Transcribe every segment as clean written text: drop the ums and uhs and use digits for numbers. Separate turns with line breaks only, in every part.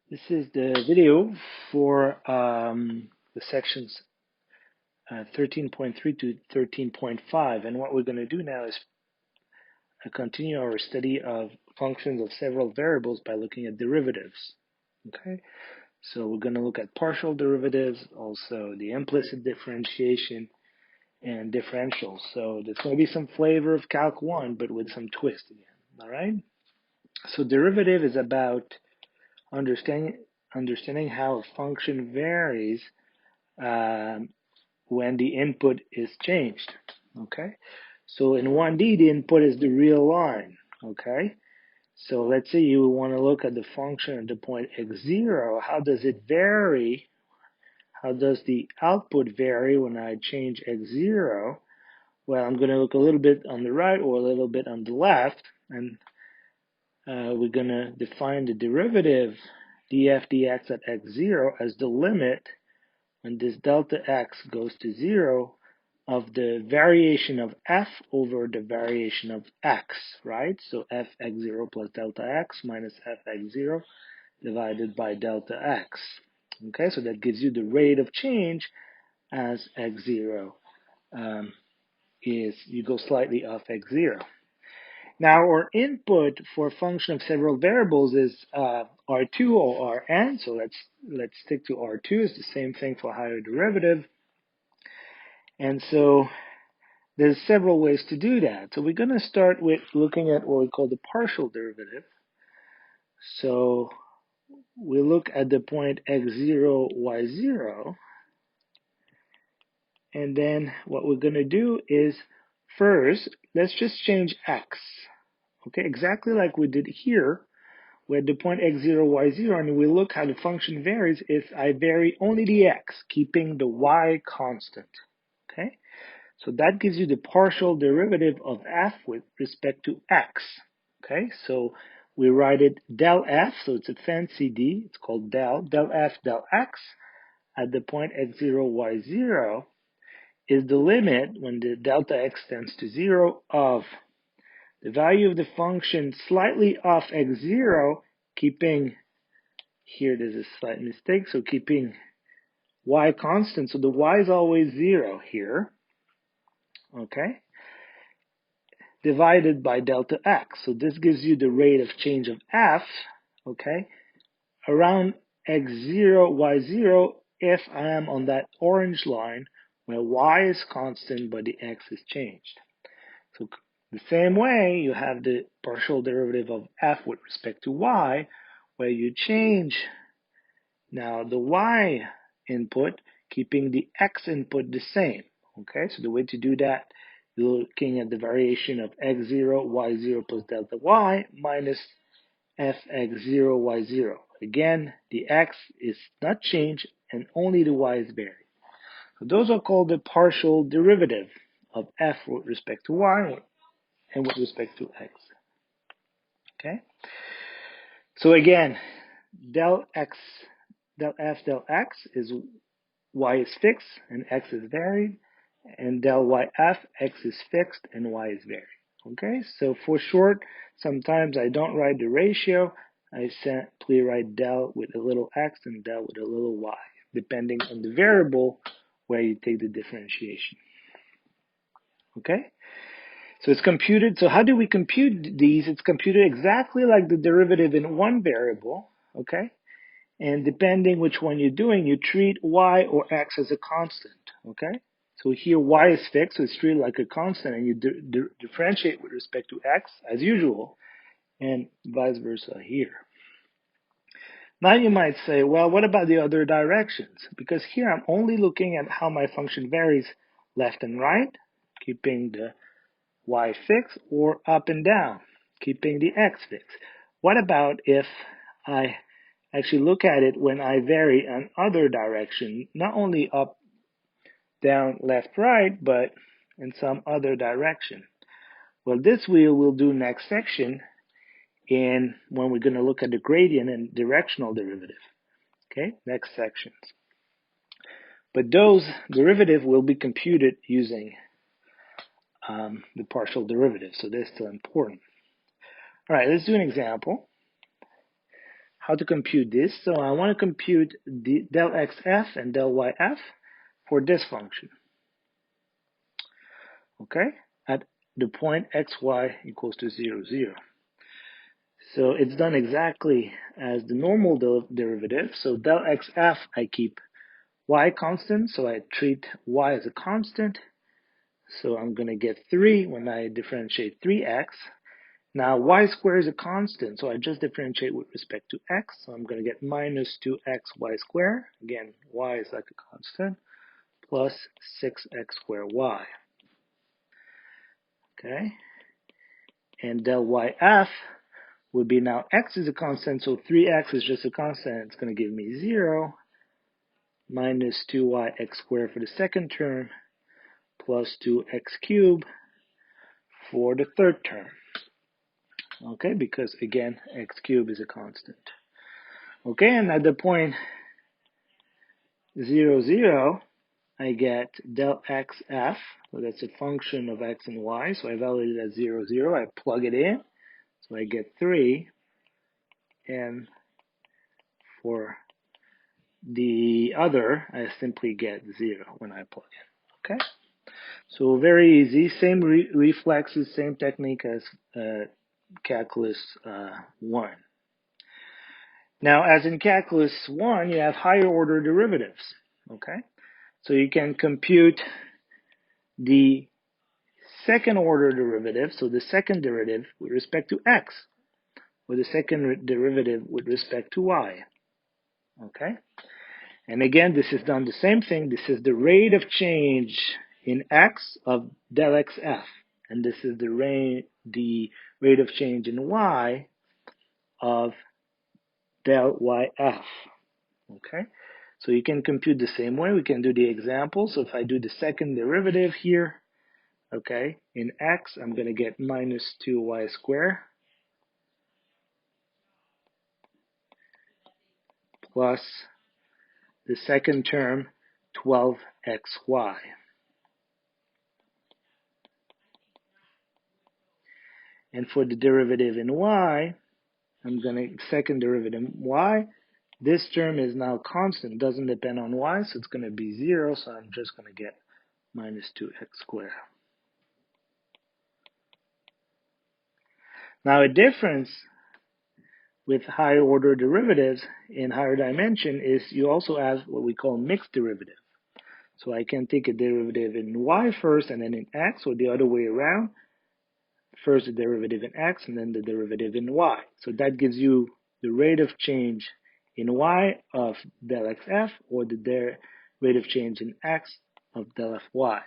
This is the video for the sections 13.3 to 13.5, and what we're going to do now is continue our study of functions of several variables by looking at derivatives. Okay, so we're going to look at partial derivatives, also the implicit differentiation, and differentials. So there's going to be some flavor of Calc 1, but with some twist again. All right. So derivative is about understanding how a function varies when the input is changed. Okay, so in 1D, the input is the real line. Okay, so let's say you want to look at the function at the point x0. How does it vary? How does the output vary when I change x0? Well, I'm going to look a little bit on the right or a little bit on the left, and we're going to define the derivative df dx at x0 as the limit when this delta x goes to 0 of the variation of f over the variation of x, right? So f x0 plus delta x minus f x0 divided by delta x. Okay, so that gives you the rate of change as x0 you go slightly off x0. Now, our input for a function of several variables is R2 or Rn, so let's stick to R2. It's the same thing for higher derivative. And so there's several ways to do that. So we're going to start with looking at what we call the partial derivative. So we look at the point x0, y0, and then what we're going to do is first, let's just change x. Okay, exactly like we did here. We're at the point x0, y0, and we look how the function varies if I vary only the x, keeping the y constant. Okay, so that gives you the partial derivative of f with respect to x. Okay, so we write it del f, so it's a fancy d, it's called del f del x at the point x0, y0 is the limit when the delta x tends to 0 of the value of the function slightly off x0, keeping, here there's a slight mistake, so keeping y constant, so the y is always 0 here, okay, divided by delta x. So this gives you the rate of change of f, okay, around x0, y0 if I am on that orange line where y is constant but the x is changed. So the same way, you have the partial derivative of f with respect to y, where you change now the y input, keeping the x input the same. Okay, so the way to do that, you're looking at the variation of x0, y0 plus delta y minus fx0, y0. Again, the x is not changed and only the y is varied. So those are called the partial derivative of f with respect to y and with respect to x. Okay, so again, del f del x is y is fixed and x is varied, and del yf, x is fixed and y is varied. Okay, so for short, sometimes I don't write the ratio, I simply write del with a little x and del with a little y, depending on the variable where you take the differentiation. Okay, so it's computed. So how do we compute these? It's computed exactly like the derivative in one variable, okay? And depending which one you're doing, you treat y or x as a constant, okay? So here y is fixed, so it's treated like a constant, and you differentiate with respect to x as usual, and vice versa here. Now you might say, well, what about the other directions? Because here I'm only looking at how my function varies left and right, keeping the y fixed, or up and down, keeping the x fixed. What about if I actually look at it when I vary in other direction, not only up, down, left, right, but in some other direction? Well, this we'll do next section when we're going to look at the gradient and directional derivative. Okay, next sections. But those derivative will be computed using the partial derivative, so they're still important. All right, let's do an example. how to compute this. So I want to compute the del xf and del yf for this function. Okay, at the point xy equals to 0, 0. So it's done exactly as the normal derivative. So del xf, I keep y constant, so I treat y as a constant. So I'm going to get 3 when I differentiate 3x. Now y squared is a constant, so I just differentiate with respect to x. So I'm going to get minus 2xy squared. Again, y is like a constant, plus 6x squared y. Okay, and del yf would be, now x is a constant, so 3x is just a constant. It's going to give me 0, minus 2yx squared for the second term, plus 2x cubed for the third term. Okay, because again, x cubed is a constant. Okay, and at the point 0, 0, I get del xf, so that's a function of x and y, so I validate it as 0, 0, I plug it in, so I get 3, and for the other, I simply get 0 when I plug in. Okay, so very easy, same reflexes, same technique as calculus 1. Now, as in calculus 1, you have higher order derivatives. Okay, so you can compute the second order derivative, so the second derivative with respect to x, or the second derivative with respect to y. Okay, and again, this is done the same thing. This is the rate of change in x of del xf, and this is the rate of change in y of del yf. Okay, so you can compute the same way. We can do the example. So if I do the second derivative here, okay, in x, I'm going to get minus 2y squared plus the second term, 12xy. And for the derivative in y, I'm going to second derivative in y. This term is now constant, doesn't depend on y, so it's going to be 0, so I'm just going to get minus 2x squared. Now a difference with higher order derivatives in higher dimension is you also have what we call mixed derivative. So I can take a derivative in y first and then in x, or the other way around. First the derivative in x and then the derivative in y. So that gives you the rate of change in y of del xf, or the rate of change in x of del fy.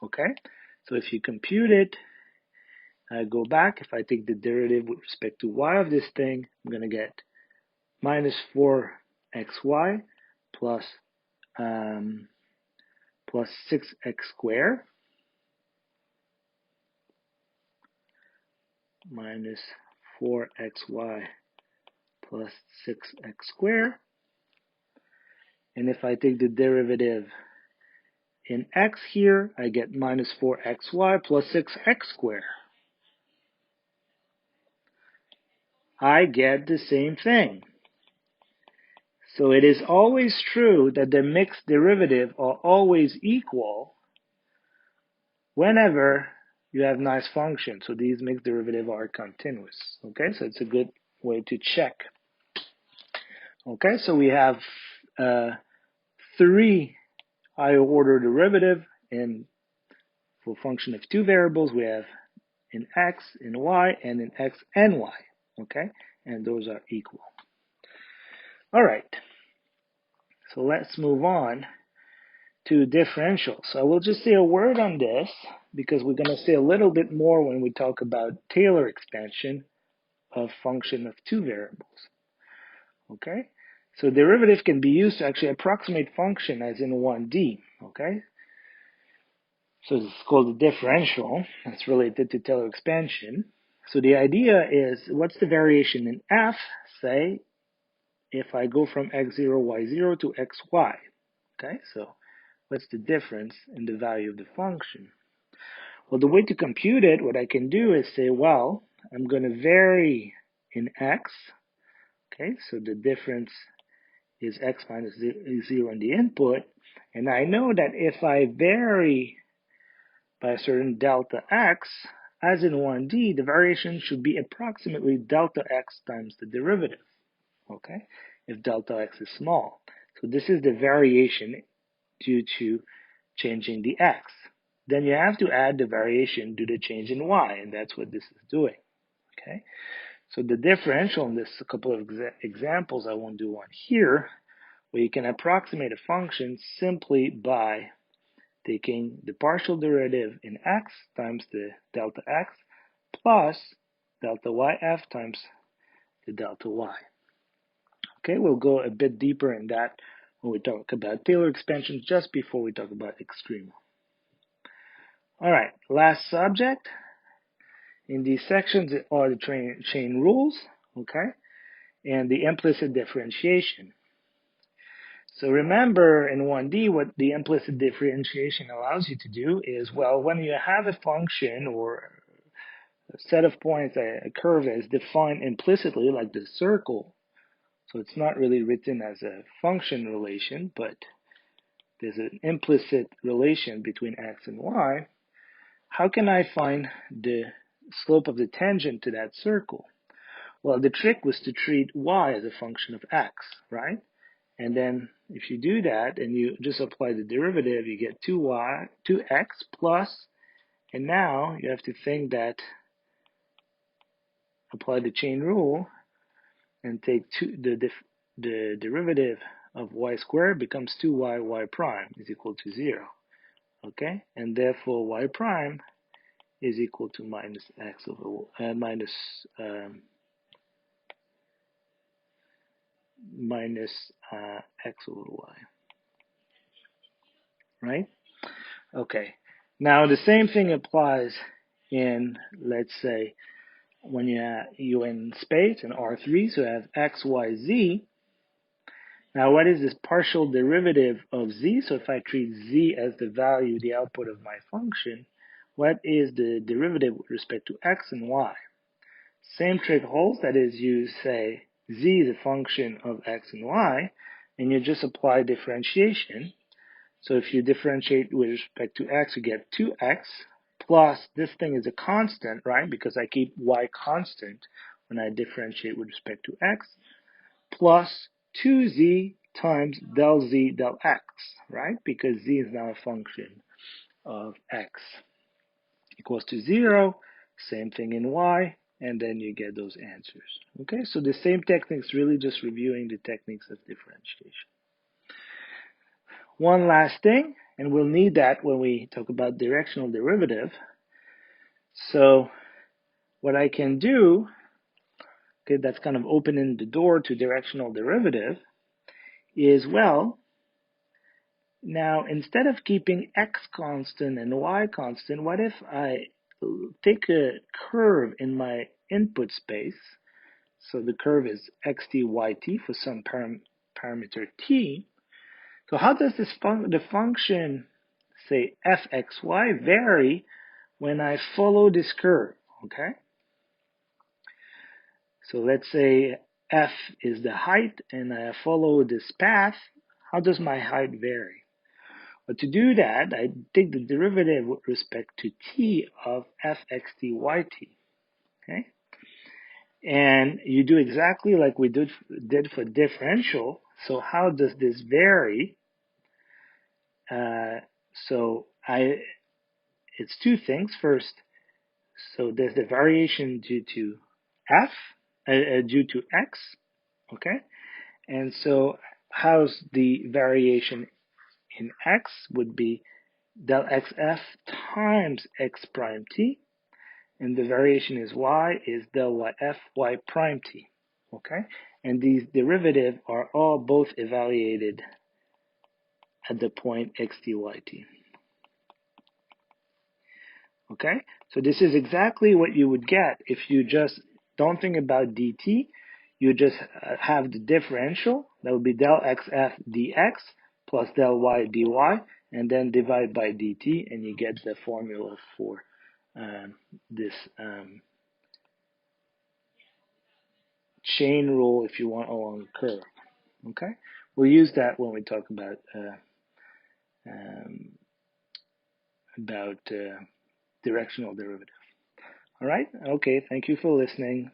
Okay? So if you compute it, I go back. If I take the derivative with respect to y of this thing, I'm going to get minus 4xy plus 6x squared minus 4xy plus 6x squared. And if I take the derivative in x here, I get minus 4xy plus 6x squared. I get the same thing. So it is always true that the mixed derivative are always equal whenever you have nice functions. So these mixed derivatives are continuous. Okay, so it's a good way to check. Okay, so we have 3 higher order derivative for function of 2 variables. We have in x, in y, and in x and y. Okay, and those are equal. All right, so let's move on to differential. So I will just say a word on this because we're going to say a little bit more when we talk about Taylor expansion of function of 2 variables. Okay, so derivative can be used to actually approximate function as in 1D. Okay, so this is called a differential. That's related to Taylor expansion. So the idea is, what's the variation in f, say, if I go from x0, y0 to xy? Okay, so what's the difference in the value of the function? Well, the way to compute it, what I can do is say, well, I'm going to vary in x, Okay, so the difference is x minus 0 in the input. And I know that if I vary by a certain delta x, as in 1D, the variation should be approximately delta x times the derivative, okay, if delta x is small. So this is the variation due to changing the x. Then you have to add the variation due to change in y, and that's what this is doing, okay? So the differential in this, a couple of examples, I won't do one here, where you can approximate a function simply by taking the partial derivative in x times the delta x plus delta yf times the delta y. Okay, we'll go a bit deeper in that when we talk about Taylor expansions just before we talk about extrema. All right, last subject. In these sections are the chain rules, okay, and the implicit differentiation. So remember in 1D what the implicit differentiation allows you to do is, well, when you have a function or a set of points, a curve is defined implicitly like the circle, so it's not really written as a function relation, but there's an implicit relation between x and y. How can I find the slope of the tangent to that circle? Well, the trick was to treat y as a function of x, right? And then if you do that and you just apply the derivative, you get 2x plus, and now you have to think that, apply the chain rule and take the derivative of y squared becomes 2y y prime is equal to 0, okay? And therefore y prime is equal to minus x over x over y, right? Okay. Now the same thing applies in, let's say, when you're in space in R3, so you have x, y, z. Now what is this partial derivative of z? So if I treat z as the value, the output of my function, what is the derivative with respect to x and y? Same trick holds, that is, you say z is a function of x and y, and you just apply differentiation. So if you differentiate with respect to x, you get 2x plus, this thing is a constant, right? Because I keep y constant when I differentiate with respect to x, plus 2z times del z del x, right? Because z is now a function of x, equals to 0, same thing in y, and then you get those answers. Okay, so the same techniques, really just reviewing the techniques of differentiation. One last thing, and we'll need that when we talk about directional derivative. So what I can do, okay, that's kind of opening the door to directional derivative, is, well, now instead of keeping x constant and y constant, what if I take a curve in my input space? So the curve is xt, yt for some parameter t. So how does this the function, say fxy, vary when I follow this curve? Okay. So let's say f is the height and I follow this path. How does my height vary? But to do that, I take the derivative with respect to t of fxt yt. Okay. And you do exactly like we did for differential. So how does this vary? It's two things. First, so there's the variation due to due to x, okay? And so how's the variation in x would be del xf times x prime t, and the variation is y is del yf y prime t, okay? And these derivatives are all both evaluated at the point xt yt. Okay, so this is exactly what you would get if you just don't think about dt. You just have the differential, that would be del xf dx plus del y dy, and then divide by dt, and you get the formula for this chain rule if you want along a curve. Okay, we'll use that when we talk about directional derivative. All right. Okay. Thank you for listening.